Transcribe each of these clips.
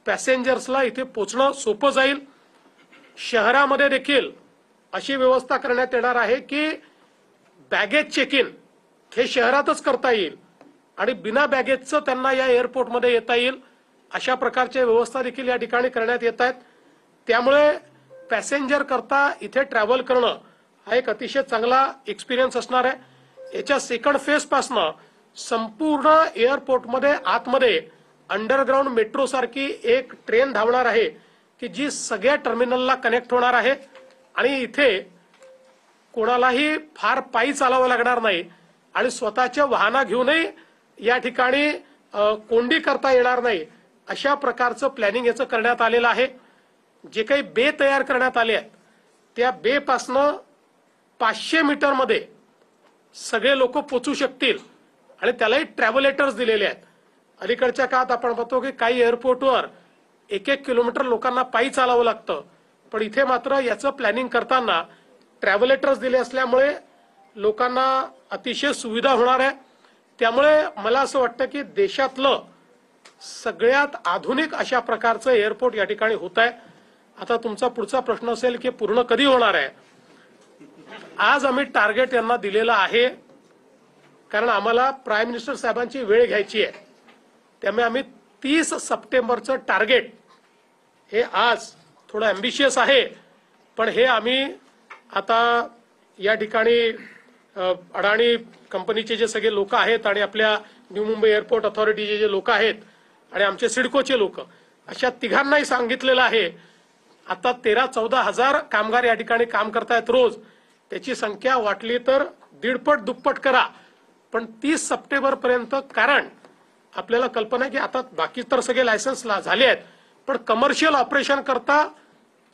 पॅसेंजर्सला इथे पोहोचणं सोपं जाईल। शहरामध्ये देखील अशी व्यवस्था करण्यात येणार आहे की बॅगेज चेक इन हे शहरातच करता येईल आणि बिना बॅगेजचं त्यांना या एअरपोर्टमध्ये येता येईल, अशा प्रकारच्या व्यवस्था देखील या ठिकाणी करण्यात येत आहेत। त्यामुळे पॅसेंजर करता इथे ट्रॅव्हल करणं हा एक अतिशय चांगला एक्सपिरियन्स असणार आहे। याच्या सेकंड फेज पासनं संपूर्ण एअरपोर्टमध्ये आतमध्ये अंडरग्राउंड मेट्रो सारखी एक ट्रेन धावणार आहे की जी सगळ्या टर्मिनलला कनेक्ट होणार आहे आणि इथे कोणालाही फार पायी चालावं लागणार नाही आणि स्वतःच्या वाहना घेऊनही या ठिकाणी कोंडी करता येणार नाही, अशा प्रकारचं प्लॅनिंग याचं करण्यात आलेलं आहे। जे काही बे तयार करण्यात आले आहेत त्या बे पासनं 500 मीटर मध्ये सगळे लोक पोहोचू शकतील आणि त्यालाही ट्रॅव्हलेटर्स दिलेले आहेत। अलीकडच्या काळात आपण बघतो की काही एअरपोर्टवर 1-1 किलोमीटर लोकांना पायी चालावं लागतं, पण इथे मात्र याचं प्लॅनिंग करताना ट्रॅव्हलेटर्स दिले असल्यामुळे लोकांना अतिशय सुविधा होणार आहे। त्यामुळे मला असं वाटतं की देशातलं सगळ्यात आधुनिक अशा प्रकारचं एअरपोर्ट या ठिकाणी होत आहे। आता तुमचा पुढचा प्रश्न असेल की पूर्ण कधी होणार आहे। आज आम्ही टार्गेट यांना दिलेलं आहे, कारण आम्हाला प्राईम मिनिस्टर साहेबांची वेळ घ्यायची आहे। त्यामुळे आम्ही 30 सप्टेंबरचं टार्गेट हे आज थोडं अँबिशियस आहे, पण हे आम्ही आता या ठिकाणी अडाणी कंपनीचे जे सगळे लोक आहेत आणि आपल्या न्यू मुंबई एअरपोर्ट अथॉरिटीचे जे लोक आहेत आणि आमचे सिडकोचे लोक, अशा तिघांनाही सांगितलेलं आहे। आता 13-14 हजार कामगार या ठिकाणी काम करतायत रोज, त्याची संख्या वाटली तर 1.5 दुप्पट करा, पण 30 सप्टेंबर पर्यंत, कारण आपल्याला कल्पना आहे की आता बाकी तर सगळे लायसन्स झाले आहेत, पण कमर्शियल ऑपरेशन करता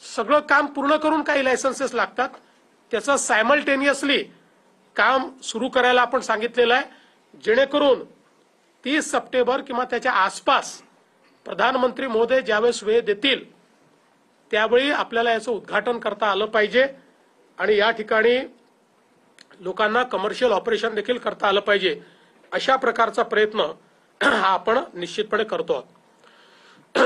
सगळं काम पूर्ण करून काही लायसन्सेस लागतात, त्याचं सायमल्टेनियसली काम सुरू करायला आपण सांगितलेलं आहे, जेणेकरून 30 सप्टेंबर किंवा त्याच्या आसपास प्रधानमंत्री महोदय ज्यावेळेस वेळ देतील त्यावेळी आपल्याला याचं उद्घाटन करता आलं पाहिजे आणि या ठिकाणी लोकांना कमर्शियल ऑपरेशन देखील करता आलं पाहिजे, अशा प्रकारचा प्रयत्न हा आपण निश्चितपणे करतो आहोत।